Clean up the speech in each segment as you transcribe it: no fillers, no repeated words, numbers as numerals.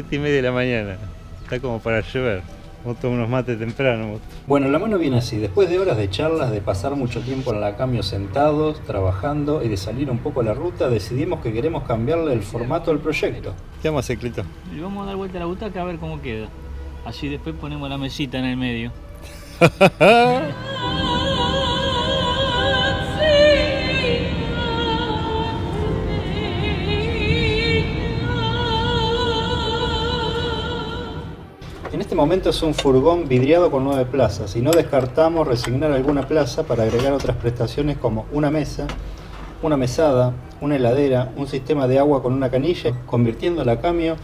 7:30 de la mañana. Está como para llover. Vos tomás unos mates temprano. Bueno, la mano viene así. Después de horas de charlas, de pasar mucho tiempo en la cambio sentados, trabajando y de salir un poco a la ruta, decidimos que queremos cambiarle el formato al proyecto. ¿Qué vamos a hacer, Clito? Le vamos a dar vuelta a la butaca a ver cómo queda. Así después ponemos la mesita en el medio. En este momento es un furgón vidriado con 9 plazas y no descartamos resignar alguna plaza para agregar otras prestaciones como una mesa, una mesada, una heladera, un sistema de agua con una canilla, convirtiendo la Camio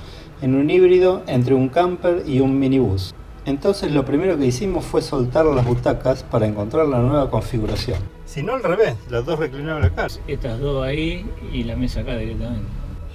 en un híbrido entre un camper y un minibús. Entonces lo primero que hicimos fue soltar las butacas para encontrar la nueva configuración. Si no al revés, las dos reclinables acá. Estas dos ahí y la mesa acá directamente.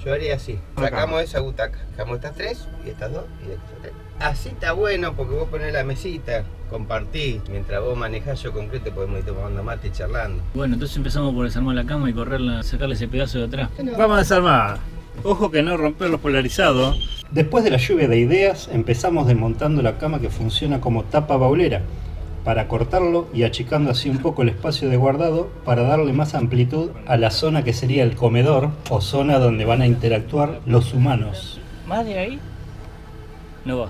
Yo haría así, sacamos esa butaca, sacamos estas 3 y estas 2 y estas 3. Así está bueno porque vos ponés la mesita, compartís, mientras vos manejás yo concreto podemos ir tomando mate y charlando. Bueno, entonces empezamos por desarmar la cama y correrla, sacarle ese pedazo de atrás. Vamos a desarmar. Ojo que no romper los polarizados. Después de la lluvia de ideas, empezamos desmontando la cama que funciona como tapa baulera, para cortarlo y achicando así un poco el espacio de guardado para darle más amplitud a la zona que sería el comedor o zona donde van a interactuar los humanos. ¿Más de ahí? No va.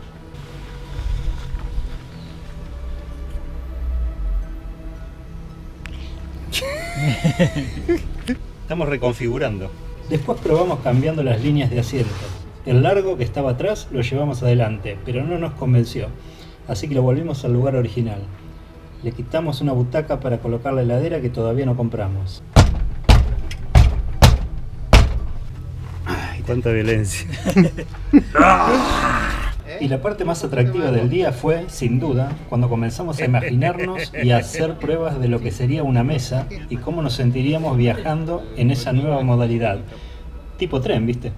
Estamos reconfigurando. Después probamos cambiando las líneas de asientos. El largo que estaba atrás lo llevamos adelante, pero no nos convenció, así que lo volvimos al lugar original. Le quitamos una butaca para colocar la heladera que todavía no compramos. Ay, cuánta violencia. Y la parte más atractiva del día fue, sin duda, cuando comenzamos a imaginarnos y a hacer pruebas de lo que sería una mesa y cómo nos sentiríamos viajando en esa nueva modalidad. Tipo tren, ¿viste?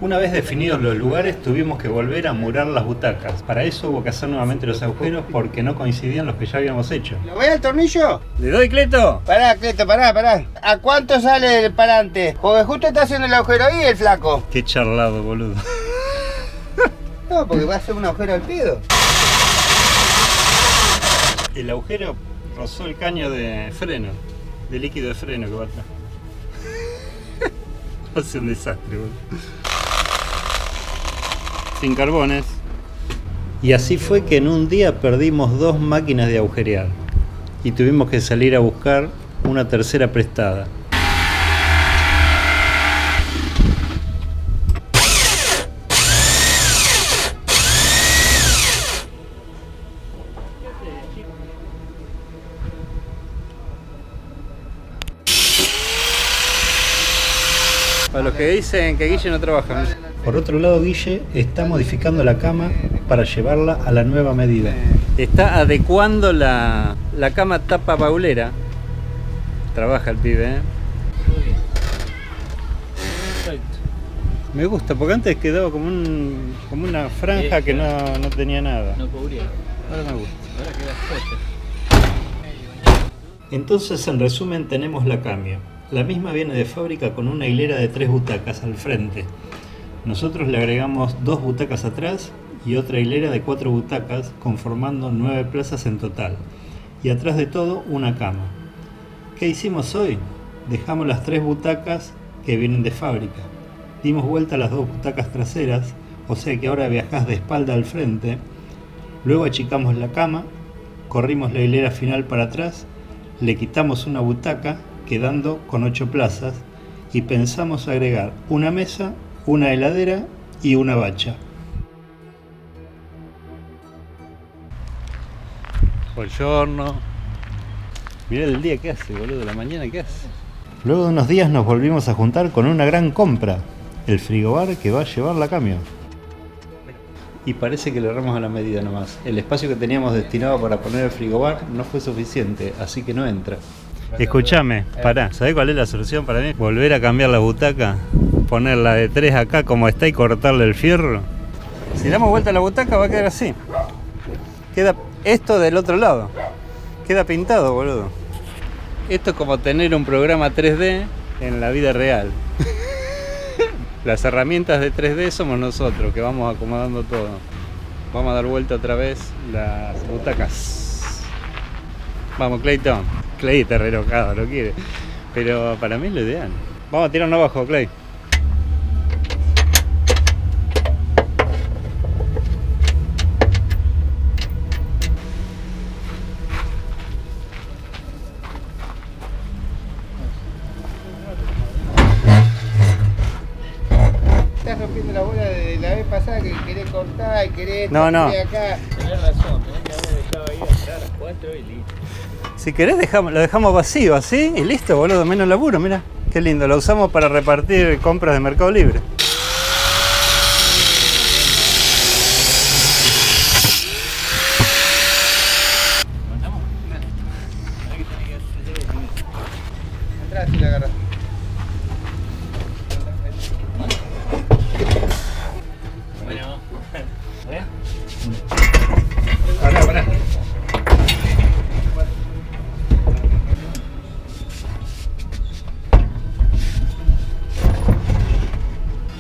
Una vez definidos los lugares, tuvimos que volver a murar las butacas. Para eso hubo que hacer nuevamente los agujeros porque no coincidían los que ya habíamos hecho. ¿Lo ves el tornillo? ¿Le doy, Cleto? Pará, Cleto, pará. ¿A cuánto sale el parante? Porque justo está haciendo el agujero ahí el flaco. Qué charlado, boludo. No, porque va a hacer un agujero al pedo. El agujero rozó el caño de freno, de líquido de freno que va atrás. Va a ser un desastre, boludo. Sin carbones. Y así fue que en un día perdimos 2 máquinas de agujerear y tuvimos que salir a buscar una tercera prestada. Para los que dicen que Guille no trabaja. Por otro lado, Guille está modificando la cama para llevarla a la nueva medida. Está adecuando la cama tapa baulera. Trabaja el pibe, ¿eh? Perfecto. Me gusta, porque antes quedaba como una franja que no tenía nada. No cubría. Ahora me gusta. Ahora queda fuerte. Entonces, en resumen, tenemos la Camio. La misma viene de fábrica con una hilera de 3 butacas al frente. Nosotros le agregamos 2 butacas atrás y otra hilera de 4 butacas, conformando 9 plazas en total. Y atrás de todo, una cama. ¿Qué hicimos hoy? Dejamos las 3 butacas que vienen de fábrica. Dimos vuelta a las 2 butacas traseras, o sea que ahora viajás de espalda al frente. Luego achicamos la cama, corrimos la hilera final para atrás, le quitamos una butaca, quedando con 8 plazas, y pensamos agregar una mesa, una heladera y una bacha. Buongiorno. Mirá el día que hace, boludo, la mañana que hace. Luego de unos días nos volvimos a juntar con una gran compra, el frigobar que va a llevar la Camio. Y parece que le erramos a la medida nomás. El espacio que teníamos destinado para poner el frigobar no fue suficiente, así que no entra. Escuchame, pará, ¿sabés cuál es la solución para mí? Volver a cambiar la butaca, ponerla de 3 acá como está y cortarle el fierro. Si damos vuelta a la butaca va a quedar así. Queda esto del otro lado. Queda pintado, boludo. Esto es como tener un programa 3D en la vida real. Las herramientas de 3D somos nosotros, que vamos acomodando todo. Vamos a dar vuelta otra vez las butacas. Vamos, Clayton. Clay está re enojado, no quiere. Pero para mí es lo ideal. Vamos a tirarnos abajo, Clay. Estás rompiendo la bola de la vez pasada que querés cortar y querés... No, no. Acá. Tenés razón, tenés que haber dejado ahí hasta las 4 y listo. Si querés lo dejamos vacío, así y listo, boludo, menos laburo, mira. Qué lindo, lo usamos para repartir compras de Mercado Libre. ¿Mandamos? Ahora que tenés que hacer el primero. Entrá si la agarras. Bueno, a ver. Pará.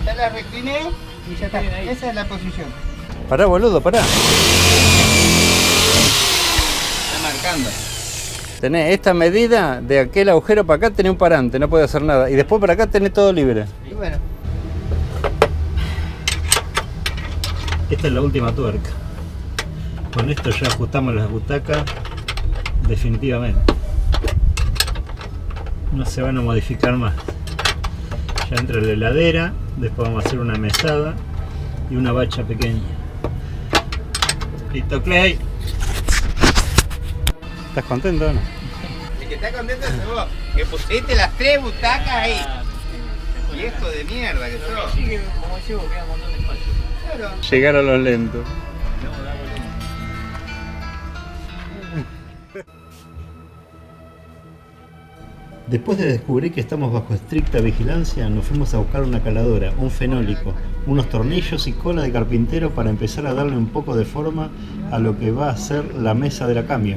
Ya la recliné y ya está. Bien ahí. Esa es la posición. Pará, boludo, pará. Está marcando. Tenés esta medida de aquel agujero para acá, tenés un parante, no puede hacer nada. Y después para acá tenés todo libre. Y bueno. Esta es la última tuerca. Con esto ya ajustamos las butacas definitivamente. No se van a modificar más. Ya entra la heladera, después vamos a hacer una mesada y una bacha pequeña. Listo, Clay. ¿Estás contento o no? El que está contento es vos, que pusiste las 3 butacas ahí. Ah, sí. Viejo de mierda que Pero sos. sí que, como decís vos, queda un montón de espacio. Claro. Llegaron los lentos. No, da volumen. Después de descubrir que estamos bajo estricta vigilancia, nos fuimos a buscar una caladora, un fenólico, unos tornillos y cola de carpintero para empezar a darle un poco de forma a lo que va a ser la mesa de la cambio.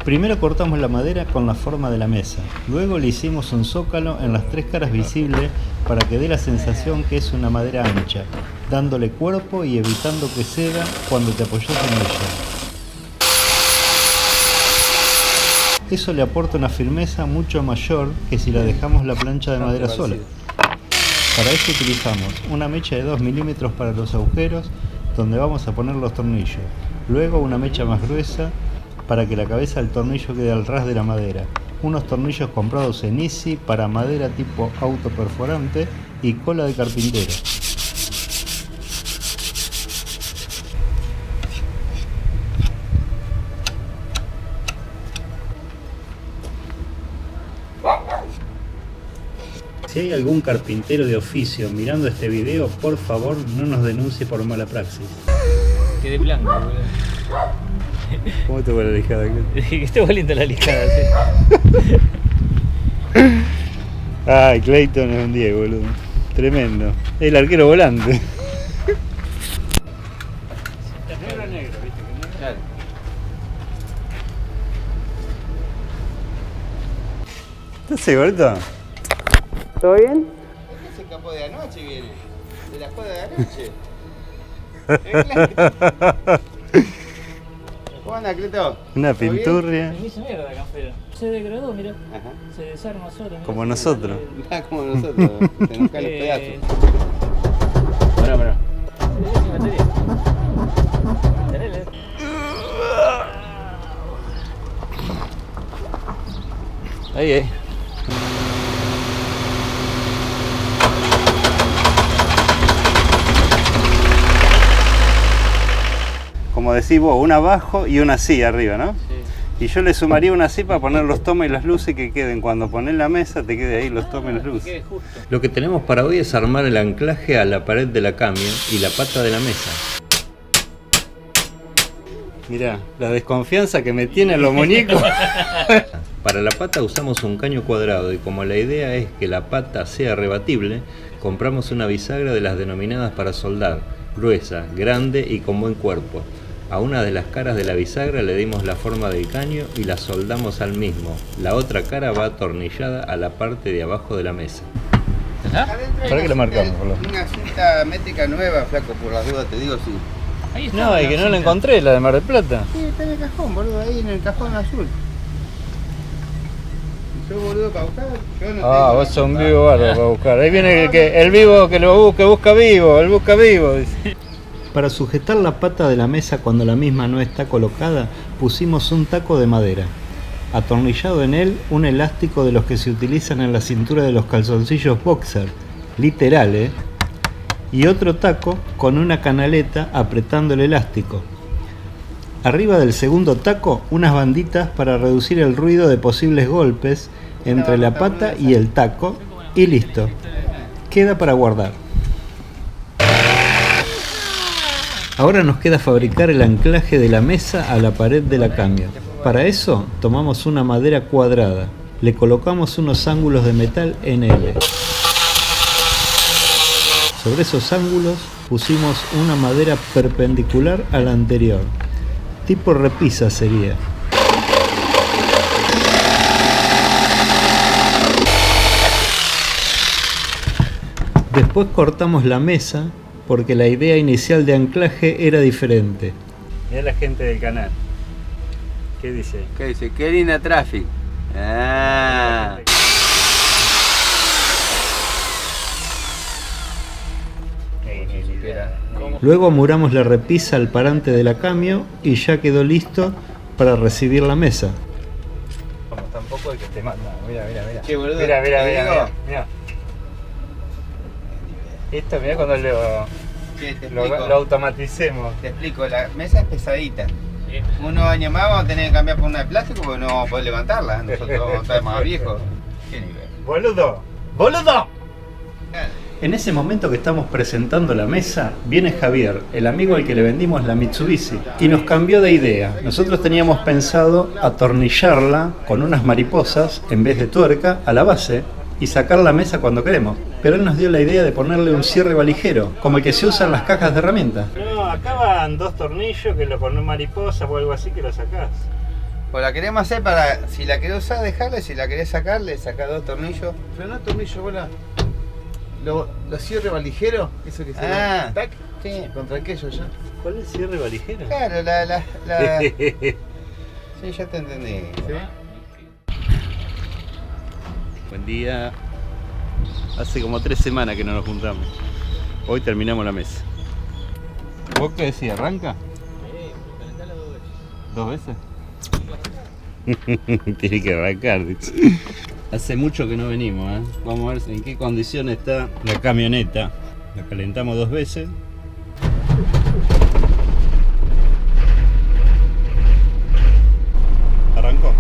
Primero cortamos la madera con la forma de la mesa, luego le hicimos un zócalo en las 3 caras visibles para que dé la sensación que es una madera ancha, dándole cuerpo y evitando que ceda cuando te apoyas en ella. Eso le aporta una firmeza mucho mayor que si la dejamos la plancha de madera sola. Para eso utilizamos una mecha de 2 milímetros para los agujeros donde vamos a poner los tornillos, luego una mecha más gruesa para que la cabeza del tornillo quede al ras de la madera, unos tornillos comprados en Easy para madera tipo autoperforante y cola de carpintero. Si hay algún carpintero de oficio mirando este video, por favor no nos denuncie por mala praxis. Quedé blanco, boludo. ¿Cómo te fue la lijada? Que esté valiente la lijada, sí. Ay, Clayton es un 10, boludo. Tremendo. El arquero volante. Negro, negro, viste que no. Claro. ¿Estás seguro? ¿Todo bien? Este se escapó de anoche, viene. De la joda de anoche. ¿Cómo anda, Cleto? Una ¿Todo bien? pinturria. Me hizo mierda la campera. Se degradó, mira. Ajá. Se desarma sola. mirá. Como nosotros. Ah, como nosotros, se nos caen los pedazos. Pará. Sin batería. Tenele. Ahí. Como decís vos, una abajo y una así arriba, ¿no? Sí. Y yo le sumaría una así para poner los tomas y las luces que queden. Cuando pones la mesa, te quede ahí los tomas y las Que luces. quede justo. Lo que tenemos para hoy es armar el anclaje a la pared de la cambio y la pata de la mesa. Mirá, la desconfianza que me tienen los muñecos. Para la pata usamos un caño cuadrado y como la idea es que la pata sea rebatible, compramos una bisagra de las denominadas para soldar, gruesa, grande y con buen cuerpo. A una de las caras de la bisagra le dimos la forma del caño y la soldamos al mismo. La otra cara va atornillada a la parte de abajo de la mesa. ¿Para qué lo marcamos, boludo? Una cinta métrica nueva, flaco, por las dudas te digo sí. Ahí está. No, y que no la encontré, la de Mar del Plata. Sí, está en el cajón, boludo, ahí en el cajón azul. ¿Y sos boludo para buscar? Yo no Ah, tengo vos la sos un culpa. vivo bárbaro para buscar. Ahí viene el vivo que lo busca vivo, el busca vivo. Dice. Para sujetar la pata de la mesa cuando la misma no está colocada, pusimos un taco de madera. Atornillado en él, un elástico de los que se utilizan en la cintura de los calzoncillos boxer, literal, y otro taco con una canaleta apretando el elástico. Arriba del segundo taco, unas banditas para reducir el ruido de posibles golpes entre la pata y el taco, y listo. Queda para guardar. Ahora nos queda fabricar el anclaje de la mesa a la pared de la cambio. Para eso tomamos una madera cuadrada, le colocamos unos ángulos de metal en L. Sobre esos ángulos pusimos una madera perpendicular a la anterior, tipo repisa sería. Después cortamos la mesa porque la idea inicial de anclaje era diferente. Mira la gente del canal. ¿Qué dice? ¿Qué dice? Qué linda traffic. Ah. Luego amuramos la repisa al parante de la cambio y ya quedó listo para recibir la mesa. Como tampoco hay que te manda. Mira. Che, boludo, Mira. te digo. Esto mira cuando Che, te explico. lo automaticemos. Te explico, la mesa es pesadita. Unos años más vamos a tener que cambiar por una de plástico porque no vamos a poder levantarla. Nosotros vamos a estar más viejos. ¿Qué nivel? ¡Boludo! En ese momento que estamos presentando la mesa, viene Javier, el amigo al que le vendimos la Mitsubishi, y nos cambió de idea. Nosotros teníamos pensado atornillarla con unas mariposas en vez de tuerca a la base y sacar la mesa cuando queremos. Pero él nos dio la idea de ponerle un cierre valijero, como el que se usa en las cajas de herramientas. No, acá van 2 tornillos que lo ponen mariposas o algo así que lo sacás. Pues la queremos hacer para, si la querés usar, dejarla, si la querés sacar, le sacás 2 tornillos. Pero no tornillo, bola. Lo cierre valijero, eso que se tac, Sí. contra aquello ya. ¿Cuál es el cierre valijero? Claro, Sí, ya te entendí. ¿Sí? Buen día. Hace como 3 semanas que no nos juntamos. Hoy terminamos la mesa. ¿Vos qué decís? ¿Arranca? ¿2 veces? Tiene que arrancar. Hace mucho que no venimos, ¿eh? Vamos a ver en qué condición está la camioneta. La calentamos 2 veces. ¿Arrancó?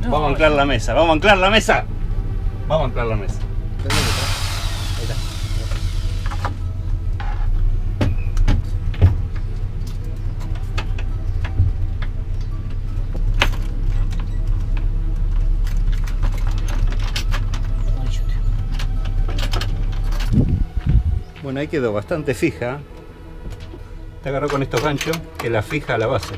No, Vamos a anclar la mesa, vamos a anclar la mesa. Vamos a anclar la mesa. Ahí está. Bueno, ahí quedó bastante fija. Te agarró con estos ganchos que la fija a la base.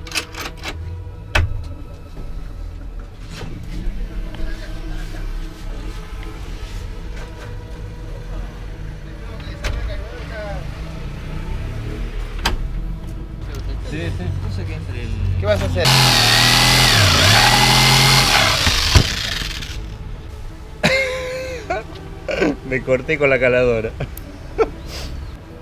Cosa que entre el... ¿Qué vas a hacer? Me corté con la caladora.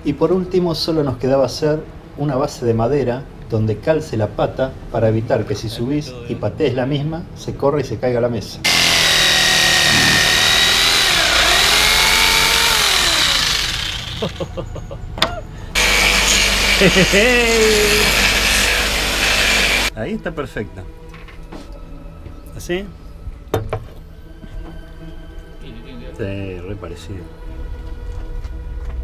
Y por último solo nos quedaba hacer una base de madera donde calce la pata para evitar que si subís y patees la misma, se corra y se caiga la mesa. Ahí está perfecta. ¿Así? Sí, re parecido.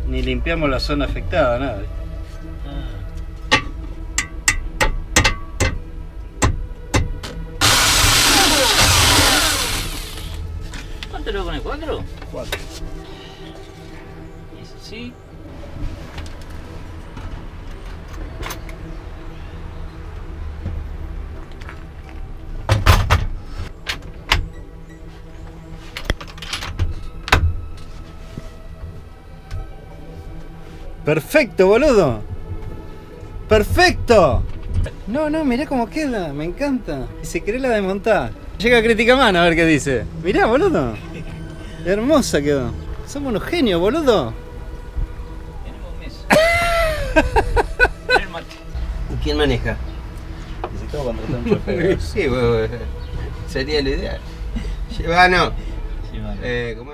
Ni limpiamos la zona afectada, nada. ¿Cuánto le voy a poner? 4? 4. Y eso sí. Perfecto, boludo. Perfecto. No, mirá cómo queda, me encanta. Y si querés la desmontás. Llega Criticaman a ver qué dice. Mirá, boludo. Hermosa quedó. Somos unos genios, boludo. ¿Y quién maneja? Necesitamos contratar un chofer. Sí, sería lo ideal. Llevano. Sí, vale. ¿Cómo es?